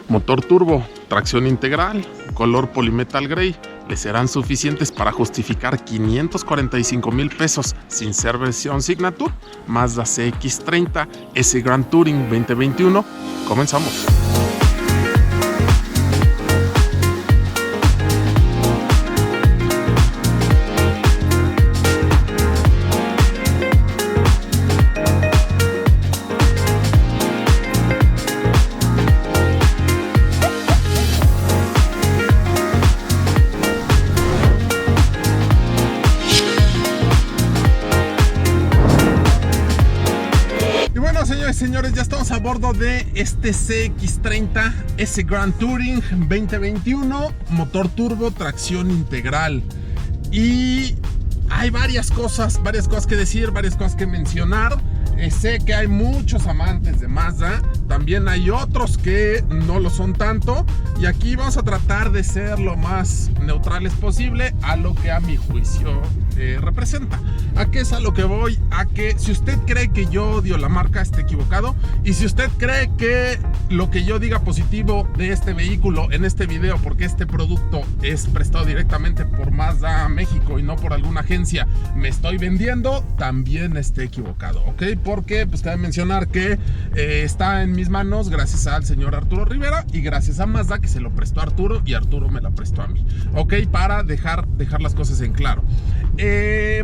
Motor turbo, tracción integral, color Polymetal Gray, le serán suficientes para justificar 545,000 pesos sin ser versión Signature. Mazda CX-30 S Grand Touring 2021. Comenzamos. Señores, ya estamos a bordo de este CX-30 S Grand Touring 2021, motor turbo, tracción integral. Y hay varias cosas que decir, varias cosas que mencionar. Sé que hay muchos amantes de Mazda, también hay otros que no lo son tanto. Y aquí vamos a tratar de ser lo más neutrales posible a lo que a mi juicio representa. ¿A qué es a lo que voy? A que si usted cree que yo odio la marca, esté equivocado. Y si usted cree que lo que yo diga positivo de este vehículo en este video, porque este producto es prestado directamente por Mazda México y no por alguna agencia, me estoy vendiendo, también esté equivocado, ¿ok? Porque pues cabe mencionar que está en mis manos gracias al señor Arturo Rivera y gracias a Mazda, que se lo prestó a Arturo y Arturo me la prestó a mí, ¿ok? Para dejar las cosas en claro.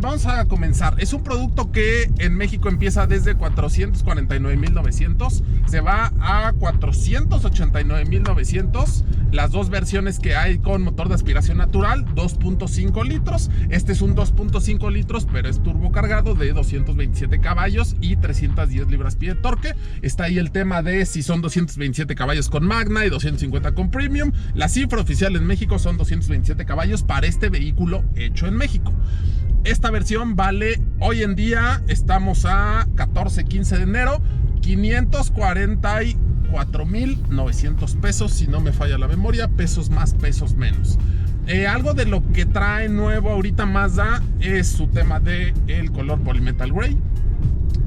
Vamos a comenzar. Es un producto que en México empieza desde 449,900, se va a 489,900. Las dos versiones que hay con motor de aspiración natural, 2.5 litros. Este es un 2.5 litros, pero es turbo cargado de 227 caballos y 310 libras-pie de torque. Está ahí el tema de si son 227 caballos con Magna y 250 con Premium. La cifra oficial en México son 227 caballos para este vehículo hecho en México. Esta versión vale, hoy en día estamos a 14-15 de enero, 544,900 pesos, si no me falla la memoria, pesos más, pesos menos. Algo de lo que trae nuevo ahorita Mazda es su tema de el color Polymetal Gray.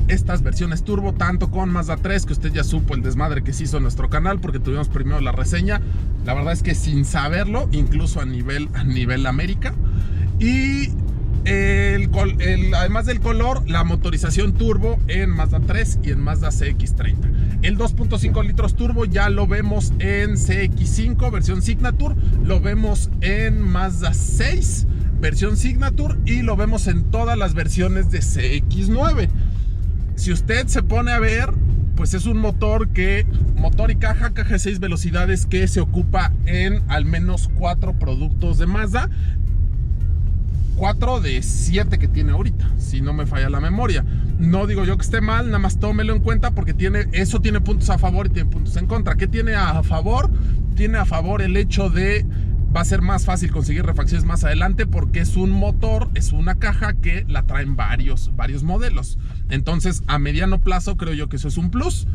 Estas versiones turbo, tanto con Mazda 3, que usted ya supo el desmadre que se hizo en nuestro canal, porque tuvimos primero la reseña, la verdad es que sin saberlo, incluso a nivel América. Y además del color, la motorización turbo en Mazda 3 y en Mazda CX-30. El 2.5 litros turbo ya lo vemos en CX-5 versión Signature, lo vemos en Mazda 6 versión Signature y lo vemos en todas las versiones de CX-9. Si usted se pone a ver, pues es un motor y caja de 6 velocidades que se ocupa en al menos 4 productos de Mazda. 4 de 7 que tiene ahorita, si no me falla la memoria. No digo yo que esté mal, nada más tómelo en cuenta porque eso tiene puntos a favor y tiene puntos en contra. ¿Qué tiene a favor? Tiene a favor el hecho de va a ser más fácil conseguir refacciones más adelante porque es un motor, es una caja que la traen varios modelos. Entonces a mediano plazo creo yo que eso es un plus.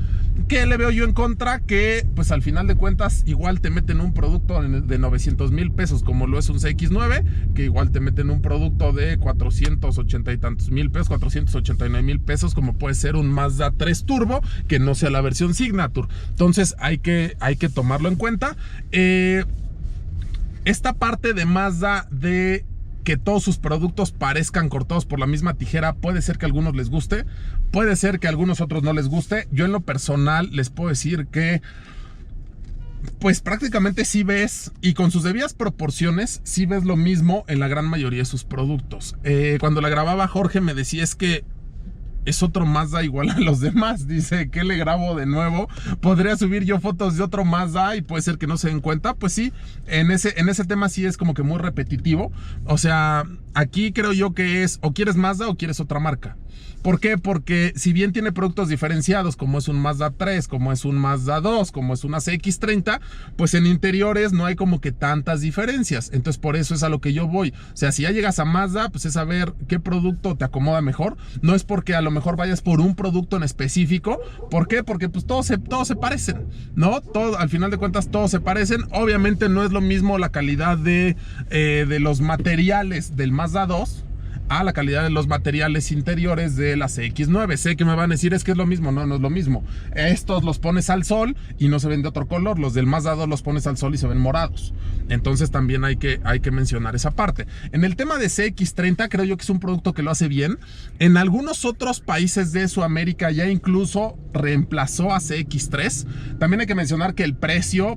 ¿Qué le veo yo en contra? Que pues al final de cuentas igual te meten un producto de 900,000 pesos como lo es un CX-9, que igual te meten un producto de 480 y tantos mil pesos, 489,000 pesos como puede ser un Mazda 3 Turbo, que no sea la versión Signature. Entonces hay que tomarlo en cuenta. Esta parte de Mazda de que todos sus productos parezcan cortados por la misma tijera, puede ser que a algunos les guste, puede ser que a algunos otros no les guste. Yo en lo personal les puedo decir que pues prácticamente sí ves, y con sus debidas proporciones, sí ves lo mismo en la gran mayoría de sus productos. Cuando la grababa Jorge me decía es que es otro Mazda igual a los demás. Dice, ¿qué le grabo de nuevo? ¿Podría subir yo fotos de otro Mazda y puede ser que no se den cuenta? Pues sí, en ese tema sí es como que muy repetitivo. O sea, aquí creo yo que es o quieres Mazda o quieres otra marca. ¿Por qué? Porque si bien tiene productos diferenciados, como es un Mazda 3, como es un Mazda 2, como es una CX-30, pues en interiores no hay como que tantas diferencias. Entonces por eso es a lo que yo voy. O sea, si ya llegas a Mazda, pues es saber qué producto te acomoda mejor. No es porque a lo mejor vayas por un producto en específico. ¿Por qué? Porque pues todos se parecen, ¿no? Al final de cuentas todos se parecen. Obviamente no es lo mismo la calidad de los materiales del Mazda 2 a la calidad de los materiales interiores de la CX-9. Sé que me van a decir, es que es lo mismo. No, no es lo mismo. Estos los pones al sol y no se ven de otro color. Los del Mazda 2 los pones al sol y se ven morados. Entonces también hay que mencionar esa parte. En el tema de CX-30, creo yo que es un producto que lo hace bien. En algunos otros países de Sudamérica ya incluso reemplazó a CX-3. También hay que mencionar que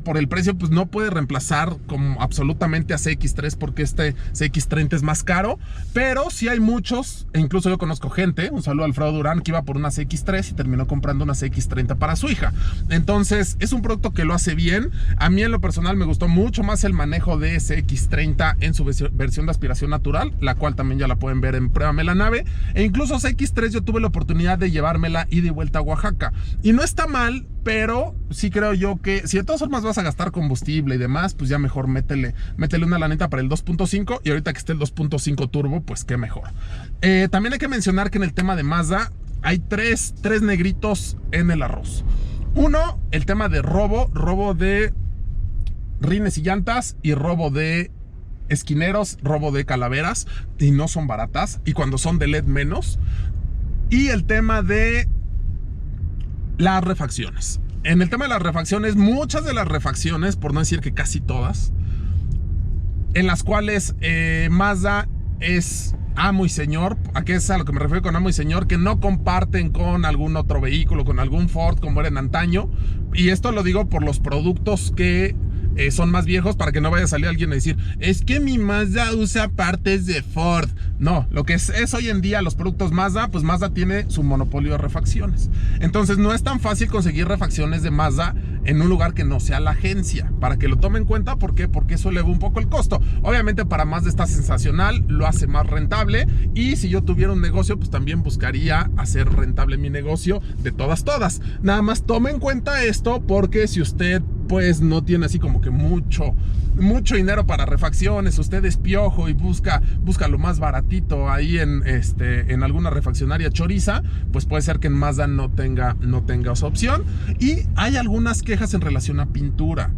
por el precio, pues no puede reemplazar como absolutamente a CX-3 porque este CX-30 es más caro. Pero sí hay muchos, e incluso yo conozco gente, un saludo a Alfredo Durán, que iba por una CX-3 y terminó comprando una CX-30 para su hija. Entonces es un producto que lo hace bien. A mí en lo personal me gustó mucho más el manejo de CX-30 en su versión de aspiración natural, la cual también ya la pueden ver en Pruébame la Nave. E incluso CX-3 yo tuve la oportunidad de llevármela ida y vuelta a Oaxaca. Y no está mal, pero sí creo yo que si de todas formas vas a gastar combustible y demás, pues ya mejor métele una lanita para el 2.5, y ahorita que esté el 2.5 turbo, pues qué mejor. También hay que mencionar que en el tema de Mazda hay tres negritos en el arroz. Uno, el tema de robo de rines y llantas, y robo de esquineros, robo de calaveras, y no son baratas, y cuando son de LED menos. Y el tema de las refacciones. En el tema de las refacciones, muchas de las refacciones, por no decir que casi todas, en las cuales Mazda es amo y señor. ¿A qué es a lo que me refiero con amo y señor? Que no comparten con algún otro vehículo, con algún Ford como era en antaño. Y esto lo digo por los productos que son más viejos, para que no vaya a salir alguien a decir, es que mi Mazda usa partes de Ford. No, lo que es hoy en día los productos Mazda, pues Mazda tiene su monopolio de refacciones. Entonces no es tan fácil conseguir refacciones de Mazda en un lugar que no sea la agencia, para que lo tomen en cuenta. ¿Por qué? Porque eso eleva un poco el costo. Obviamente para Mazda está sensacional, lo hace más rentable, y si yo tuviera un negocio, pues también buscaría hacer rentable mi negocio de todas. Nada más tome en cuenta esto, porque si usted pues no tiene así como que mucho dinero para refacciones, usted es piojo y busca lo más baratito ahí en alguna refaccionaria choriza, pues puede ser que en Mazda no tenga esa opción. Y hay algunas quejas en relación a pintura.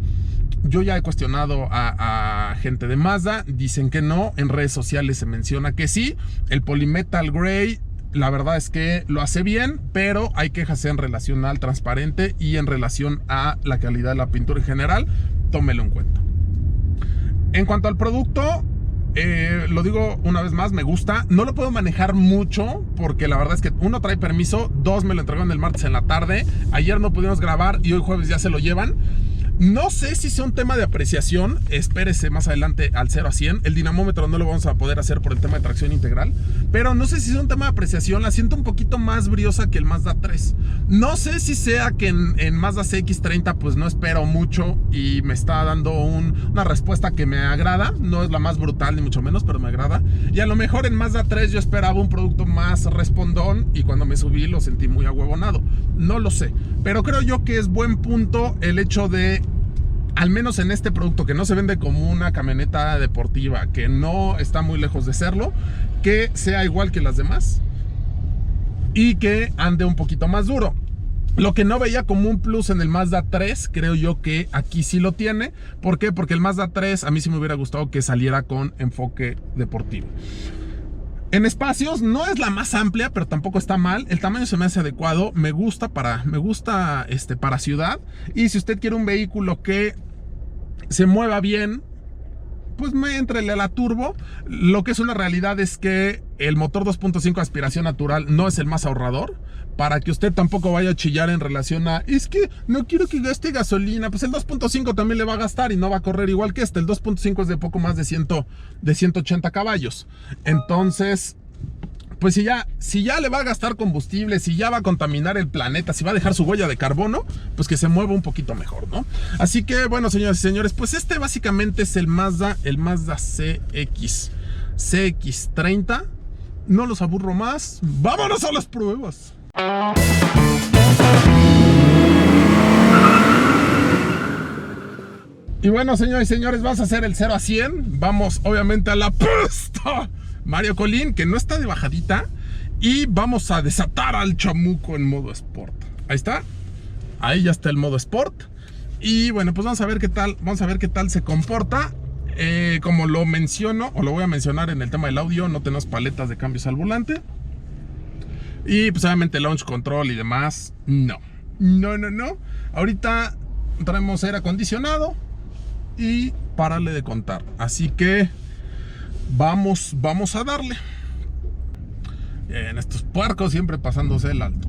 Yo ya he cuestionado a gente de Mazda, dicen que no. En redes sociales se menciona que sí. El Polymetal Gray, la verdad es que lo hace bien, pero hay quejas en relación al transparente y en relación a la calidad de la pintura en general. Tómelo en cuenta. En cuanto al producto, lo digo una vez más, me gusta. No lo puedo manejar mucho porque la verdad es que uno, trae permiso, dos, me lo entregaron el martes en la tarde, ayer no pudimos grabar y hoy jueves ya se lo llevan. No sé si sea un tema de apreciación, espérese más adelante al 0 a 100. El dinamómetro no lo vamos a poder hacer por el tema de tracción integral, pero no sé si sea un tema de apreciación. La siento un poquito más briosa que el Mazda 3. No sé si sea que en Mazda CX-30 pues no espero mucho y me está dando una respuesta que me agrada. No es la más brutal ni mucho menos, pero me agrada. Y a lo mejor en Mazda 3 yo esperaba un producto más respondón y cuando me subí lo sentí muy ahuevonado. No lo sé, pero creo yo que es buen punto el hecho de, al menos en este producto que no se vende como una camioneta deportiva, que no está muy lejos de serlo, que sea igual que las demás y que ande un poquito más duro. Lo que no veía como un plus en el Mazda 3, creo yo que aquí sí lo tiene. ¿Por qué? Porque el Mazda 3 a mí sí me hubiera gustado que saliera con enfoque deportivo. En espacios no es la más amplia, pero tampoco está mal. El tamaño se me hace adecuado. Me gusta para ciudad. Y si usted quiere un vehículo que se mueva bien, pues éntrele a la turbo. Lo que es una realidad es que el motor 2.5 aspiración natural no es el más ahorrador. Para que usted tampoco vaya a chillar en relación a, es que no quiero que gaste gasolina. Pues el 2.5 también le va a gastar y no va a correr igual que este. El 2.5 es de poco más de 180 caballos. Entonces, pues si ya le va a gastar combustible, si ya va a contaminar el planeta, si va a dejar su huella de carbono, pues que se mueva un poquito mejor, ¿no? Así que, bueno, señoras y señores, pues este básicamente es el Mazda CX30. No los aburro más. ¡Vámonos a las pruebas! Y bueno, señores y señores, vamos a hacer el 0 a 100. Vamos obviamente a la pista Mario Colín, que no está de bajadita, y vamos a desatar al chamuco en modo Sport. Ahí está. Ahí ya está el modo Sport. Y bueno, pues vamos a ver qué tal se comporta. Como lo menciono, o lo voy a mencionar en el tema del audio, no tenemos paletas de cambios al volante. Y pues obviamente launch control y demás, no. Ahorita traemos aire acondicionado y párale de contar. Así que vamos a darle. En estos puercos siempre pasándose el alto.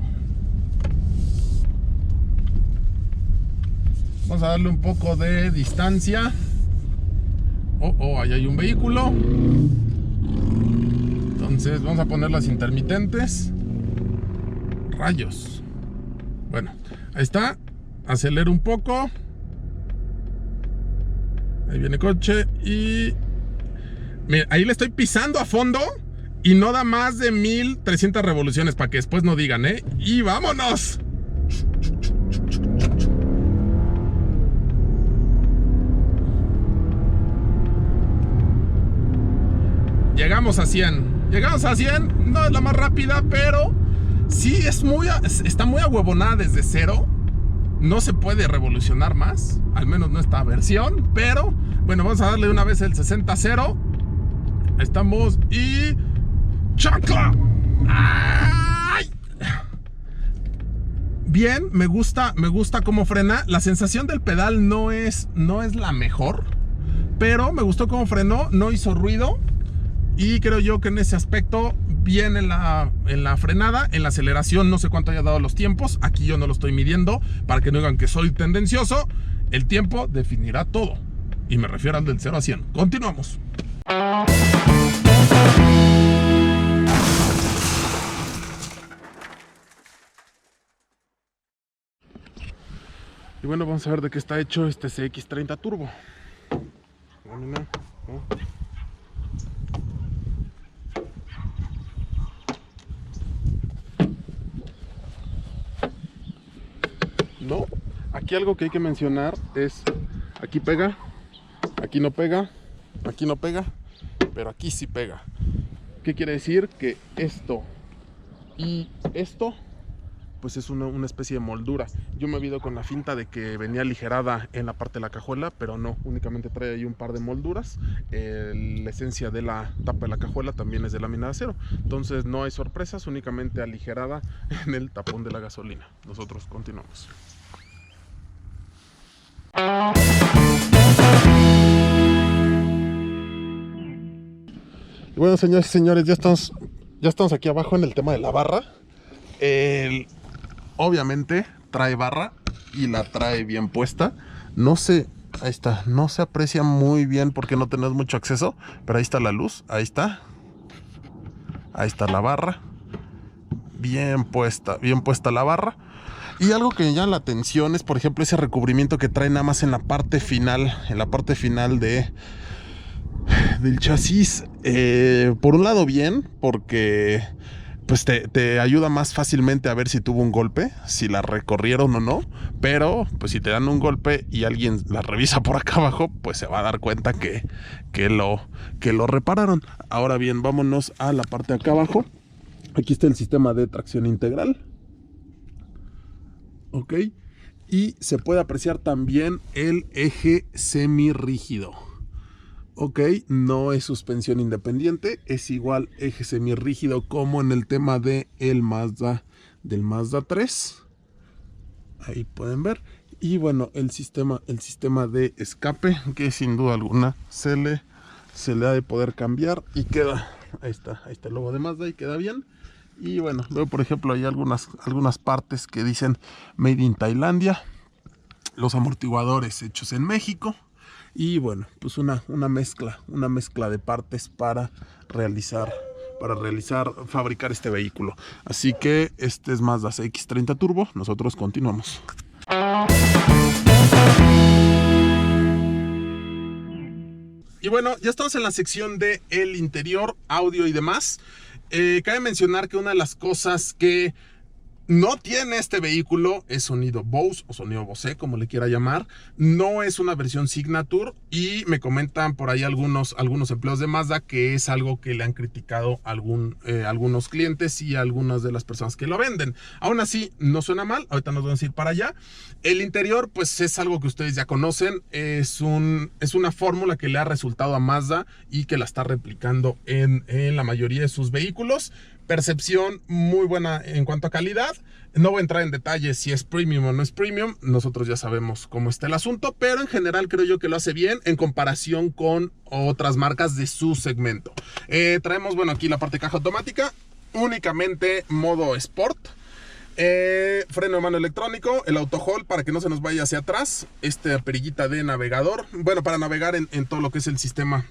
Vamos a darle un poco de distancia. Ahí hay un vehículo. Entonces vamos a poner las intermitentes. Rayos. Bueno, ahí está. Acelero un poco. Ahí viene coche y... Mira, ahí le estoy pisando a fondo y no da más de 1300 revoluciones para que después no digan, ¿eh? Y vámonos. Llegamos a 100. Llegamos a 100. No es la más rápida, pero sí está muy ahuevonada desde cero. No se puede revolucionar más, al menos no esta versión. Pero bueno, vamos a darle una vez el 60-0. Estamos y... ¡Chacla! ¡Ay! Bien, me gusta cómo frena. La sensación del pedal no es la mejor, pero me gustó cómo frenó, no hizo ruido. Y creo yo que en ese aspecto, bien en la frenada. En la aceleración no sé cuánto haya dado los tiempos. Aquí yo no lo estoy midiendo para que no digan que soy tendencioso. El tiempo definirá todo. Y me refiero al del 0 a 100. Continuamos. Y bueno, vamos a ver de qué está hecho este CX30 Turbo. No, aquí algo que hay que mencionar es, aquí pega, aquí no pega, aquí no pega, pero aquí sí pega. ¿Qué quiere decir? Que esto y esto, pues es una especie de moldura. Yo me he ido con la finta de que venía aligerada en la parte de la cajuela, pero no, únicamente trae ahí un par de molduras. La esencia de la tapa de la cajuela también es de lámina de acero. Entonces no hay sorpresas, únicamente aligerada en el tapón de la gasolina. Nosotros continuamos. Y bueno, señores y señores, ya estamos aquí abajo en el tema de la barra. Obviamente trae barra y la trae bien puesta. No sé, ahí está, no se aprecia muy bien porque no tenemos mucho acceso, pero ahí está la luz, ahí está la barra, bien puesta la barra. Y algo que me llama la atención es, por ejemplo, ese recubrimiento que trae nada más en la parte final, del chasis. Por un lado bien, porque pues te ayuda más fácilmente a ver si tuvo un golpe, si la recorrieron o no. Pero pues si te dan un golpe y alguien la revisa por acá abajo, pues se va a dar cuenta que lo repararon. Ahora bien, vámonos a la parte de acá abajo. Aquí está el sistema de tracción integral. Ok, y se puede apreciar también el eje semirrígido. Ok, no es suspensión independiente, es igual eje semirrígido como en el tema del Mazda 3. Ahí pueden ver. Y bueno, el sistema de escape, que sin duda alguna se le ha de poder cambiar y queda. Ahí está el logo de Mazda y queda bien. Y bueno, veo por ejemplo hay algunas partes que dicen Made in Tailandia. Los amortiguadores hechos en México. Y bueno, pues una mezcla de partes para fabricar este vehículo. Así que este es Mazda CX30 Turbo. Nosotros continuamos. Y bueno, ya estamos en la sección de el interior, audio y demás. Cabe mencionar que una de las cosas que No tiene este vehículo, es sonido Bose o sonido Bose, como le quiera llamar. No es una versión Signature y me comentan por ahí algunos empleados de Mazda que es algo que le han criticado algunos clientes y algunas de las personas que lo venden. Aún así, no suena mal, ahorita nos vamos a ir para allá. El interior, pues es algo que ustedes ya conocen, es una fórmula que le ha resultado a Mazda y que la está replicando en la mayoría de sus vehículos. Percepción muy buena en cuanto a calidad. No voy a entrar en detalles si es premium o no es premium. Nosotros ya sabemos cómo está el asunto, pero en general creo yo que lo hace bien en comparación con otras marcas de su segmento. Traemos, bueno, aquí la parte de caja automática, únicamente modo Sport. Freno de mano electrónico, el auto hold para que no se nos vaya hacia atrás. Esta perillita de navegador, bueno, para navegar en todo lo que es el sistema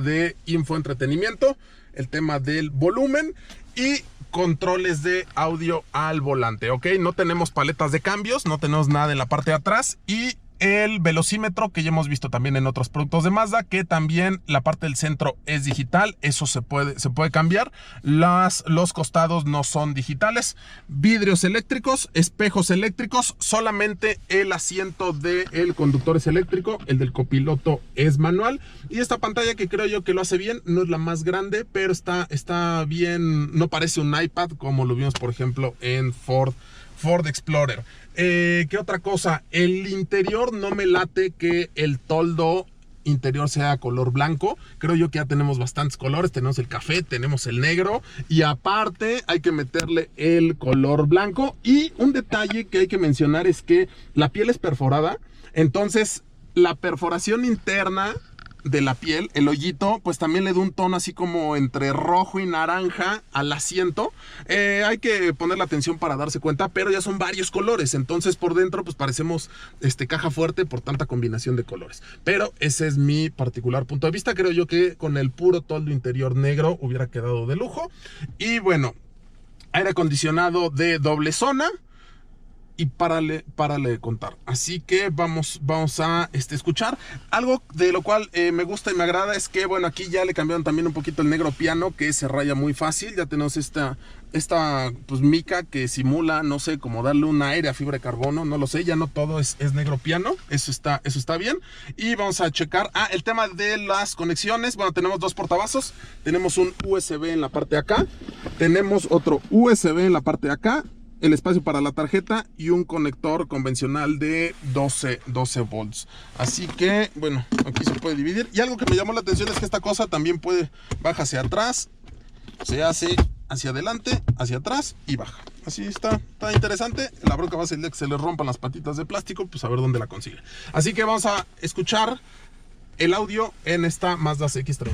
de infoentretenimiento, el tema del volumen y controles de audio al volante, ¿ok? No tenemos paletas de cambios, no tenemos nada en la parte de atrás y el velocímetro que ya hemos visto también en otros productos de Mazda, que también la parte del centro es digital, eso se puede cambiar. Los costados no son digitales. Vidrios eléctricos, espejos eléctricos, solamente el asiento del conductor es eléctrico, el del copiloto es manual. Y esta pantalla que creo yo que lo hace bien, no es la más grande, pero está bien, no parece un iPad como lo vimos por ejemplo en Ford Explorer. ¿Qué otra cosa? El interior no me late que el toldo interior sea color blanco. Creo yo que ya tenemos bastantes colores. Tenemos el café, tenemos el negro y aparte hay que meterle el color blanco. Y un detalle que hay que mencionar es que la piel es perforada. Entonces la perforación interna de la piel, el hoyito, pues también le da un tono así como entre rojo y naranja al asiento. Hay que ponerle atención para darse cuenta, pero ya son varios colores, entonces por dentro pues parecemos caja fuerte por tanta combinación de colores. Pero ese es mi particular punto de vista. Creo yo que con el puro toldo interior negro hubiera quedado de lujo. Y bueno, aire acondicionado de doble zona. Y párale de contar. Así que vamos a escuchar. Algo de lo cual me gusta y me agrada es que, bueno, aquí ya le cambiaron también un poquito el negro piano, que se raya muy fácil. Ya tenemos esta pues mica que simula, no sé, como darle un aire a fibra de carbono, no lo sé, ya no todo es negro piano. Eso está bien. Y vamos a checar el tema de las conexiones. Bueno, tenemos dos portavasos. Tenemos un USB en la parte de acá. Tenemos otro USB en la parte de acá. El espacio para la tarjeta y un conector convencional de 12 volts. Así que, bueno, aquí se puede dividir. Y algo que me llamó la atención es que esta cosa también baja hacia atrás, se hace hacia adelante, hacia atrás y baja. Así está interesante. La bronca va a ser el día que se le rompan las patitas de plástico, pues a ver dónde la consigue. Así que vamos a escuchar el audio en esta Mazda CX-30.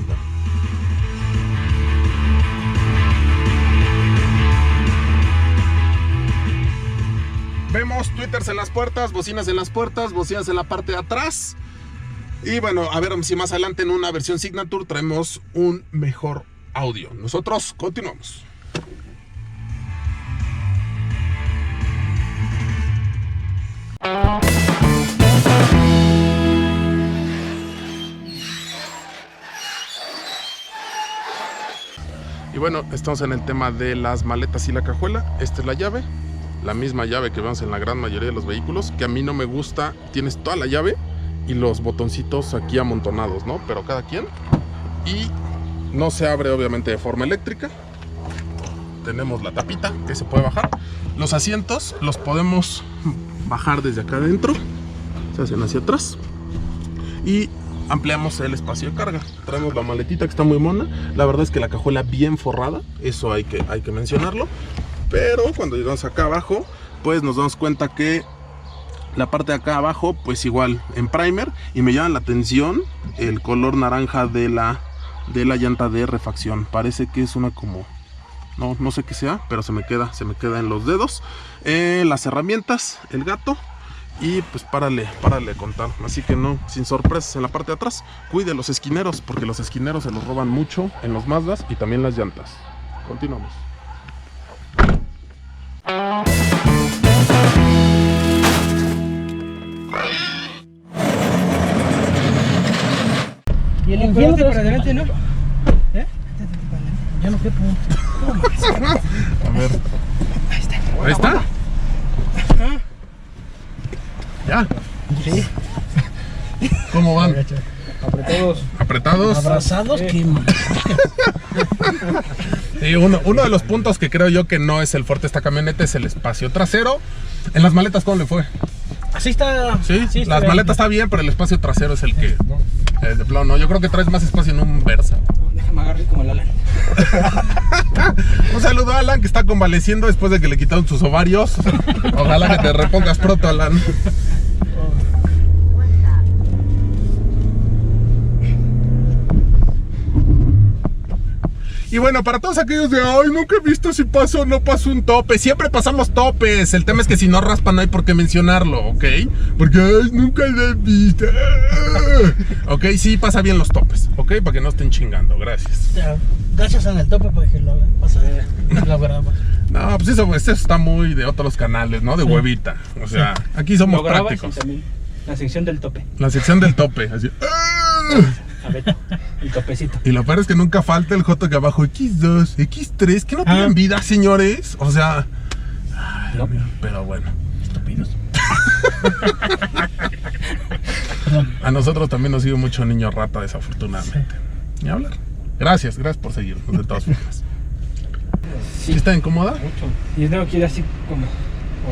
Vemos tweeters en las puertas, bocinas en las puertas, bocinas en la parte de atrás. Y bueno, a ver si más adelante en una versión Signature traemos un mejor audio. Nosotros continuamos. Y bueno, estamos en el tema de las maletas y la cajuela. Esta es la llave. La misma llave que vemos en la gran mayoría de los vehículos, que a mí no me gusta. Tienes toda la llave y los botoncitos aquí amontonados, ¿no? Pero cada quien. Y no se abre obviamente de forma eléctrica. Tenemos la tapita que se puede bajar. Los asientos los podemos bajar desde acá adentro. Se hacen hacia atrás. Y ampliamos el espacio de carga. Traemos la maletita que está muy mona. La verdad es que la cajuela bien forrada. Eso hay que mencionarlo. Pero cuando llegamos acá abajo, pues nos damos cuenta que la parte de acá abajo, pues igual en primer. Y me llama la atención el color naranja de la llanta de refacción. Parece que es una como... No sé qué sea, pero se me queda en los dedos. Las herramientas, el gato. Y pues párale de contar. Así que no, sin sorpresas en la parte de atrás. Cuide los esquineros, porque los esquineros se los roban mucho en los Mazdas y también las llantas. Continuamos. Y el infierno para adelante, ¿no? ¿Eh? Ya no sé, a ver. Ahí está. Ahí está. Ya. Sí. ¿Cómo van? Apretados. ¿Apretados? Abrazados, qué Sí, uno de los puntos que creo yo que no es el fuerte de esta camioneta es el espacio trasero. En las maletas, ¿cómo le fue? Así está. Sí, está las bien. maletas está bien, pero el espacio trasero es el que... de plano, no. Yo creo que traes más espacio en un Versa. Déjame agarrar como el Alan. Un saludo a Alan, que está convaleciendo después de que le quitaron sus ovarios. Ojalá que te repongas pronto, Alan. Y bueno, para todos aquellos de, ay, nunca he visto si paso o no paso un tope. Siempre pasamos topes. El tema es que si no raspa no hay por qué mencionarlo, ¿ok? Porque, ay, nunca lo he visto. Ok, sí, pasa bien los topes, ¿ok? Para que no estén chingando, gracias. Gracias en el tope para que lo pasa la verdad. No, pues eso está muy de otros canales, ¿no? De huevita. O sea, aquí somos Lo grabas prácticos. y también la sección del tope. La sección del tope, así. A ver, el topecito. Y lo peor es que nunca falta el joto que abajo, X2, X3, que no tienen vida, señores. O sea, ay, No. Dios mío, pero bueno. Estúpidos. A nosotros también nos sigue mucho niño rata, desafortunadamente. Ni hablar. Gracias por seguirnos de todas formas. ¿Sí está incómoda? Mucho. Y luego quiere así como.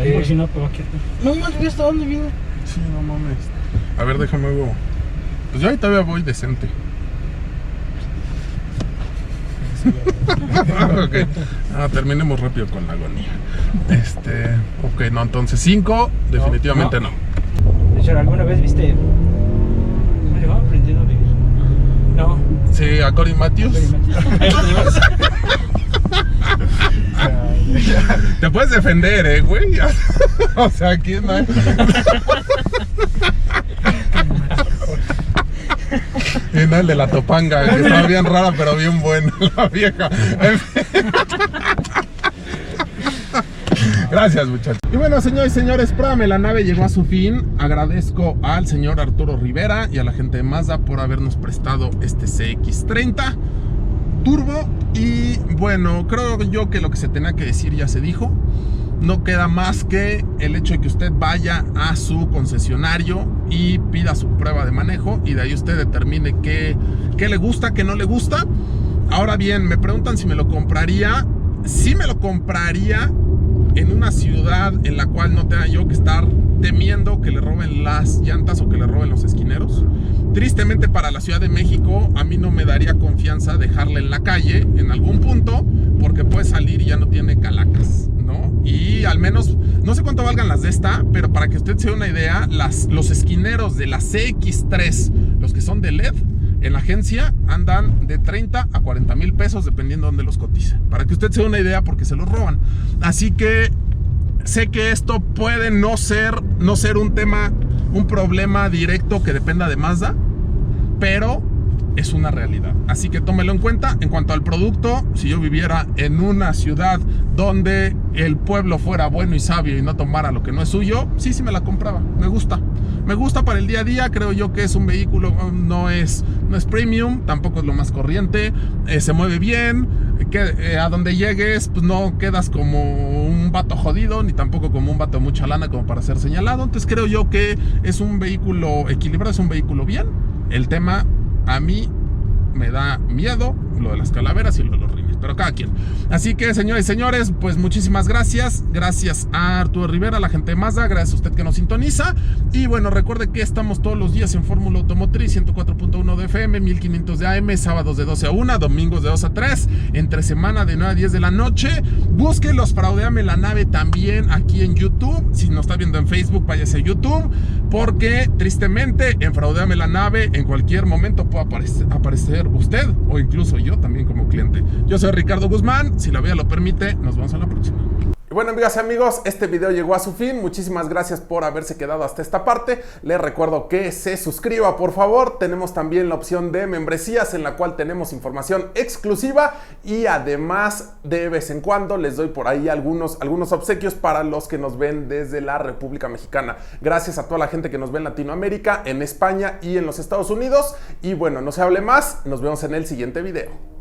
Oye, por si no, pero aquí. No más, ¿hasta dónde viene? Sí, no mames. A ver, déjame ver. Pues yo ahí todavía voy decente. Ok. Terminemos rápido con la agonía. Ok, no, entonces 5, definitivamente no. De hecho, ¿alguna vez viste? ¿Cómo le va? Aprendiendo a vivir. No. Sí, a Cory Matthews. Te puedes defender, güey. O sea, aquí no hay... Y no, el de la Topanga, que estaba bien rara, pero bien buena la vieja. Gracias, muchachos. Y bueno, señores y señores, Pruébame la Nave llegó a su fin. Agradezco al señor Arturo Rivera y a la gente de Mazda por habernos prestado este CX-30 Turbo. Y bueno, creo yo que lo que se tenía que decir ya se dijo. No queda más que el hecho de que usted vaya a su concesionario y pida su prueba de manejo, y de ahí usted determine qué le gusta, qué no le gusta. Ahora bien, me preguntan si me lo compraría. Sí me lo compraría en una ciudad en la cual no tenga yo que estar temiendo que le roben las llantas o que le roben los esquineros. Tristemente, para la Ciudad de México, a mí no me daría confianza dejarla en la calle en algún punto, porque puede salir y ya no tiene calacas, ¿no? Y al menos, no sé cuánto valgan las de esta, pero para que usted se dé una idea, los esquineros de la CX3, los que son de LED, en la agencia andan de 30 a 40 mil pesos, dependiendo de dónde los cotice. Para que usted se dé una idea, porque se los roban. Así que sé que esto puede no ser un tema, un problema directo que dependa de Mazda, pero es una realidad. Así que tómelo en cuenta. En cuanto al producto, si yo viviera en una ciudad donde el pueblo fuera bueno y sabio y no tomara lo que no es suyo, sí me la compraba. Me gusta para el día a día. Creo yo que es un vehículo, no es premium, tampoco es lo más corriente, se mueve bien, que a donde llegues pues no quedas como un vato jodido, ni tampoco como un vato de mucha lana como para ser señalado. Entonces creo yo que es un vehículo equilibrado, es un vehículo bien. El tema, a mí me da miedo lo de las calaveras y lo de los rines, pero cada quien. Así que, señores y señores, pues muchísimas gracias. Gracias a Arturo Rivera, a la gente de Mazda, gracias a usted que nos sintoniza. Y bueno, recuerde que estamos todos los días en Fórmula Automotriz, 104.1 de FM, 1500 de AM, sábados de 12 a 1, domingos de 2 a 3, entre semana de 9 a 10 de la noche. Busque los Pruébame la Nave también aquí en YouTube. Si nos está viendo en Facebook, váyase a YouTube, porque tristemente en Pruébame la Nave en cualquier momento puede aparecer usted, o incluso yo también como cliente. Yo soy Ricardo Guzmán, si la vida lo permite, nos vemos en la próxima. Y bueno, amigas y amigos, este video llegó a su fin. Muchísimas gracias por haberse quedado hasta esta parte. Les recuerdo que se suscriba, por favor. Tenemos también la opción de membresías, en la cual tenemos información exclusiva, y además de vez en cuando les doy por ahí algunos obsequios para los que nos ven desde la República Mexicana. Gracias a toda la gente que nos ve en Latinoamérica, en España y en los Estados Unidos. Y bueno, no se hable más, nos vemos en el siguiente video.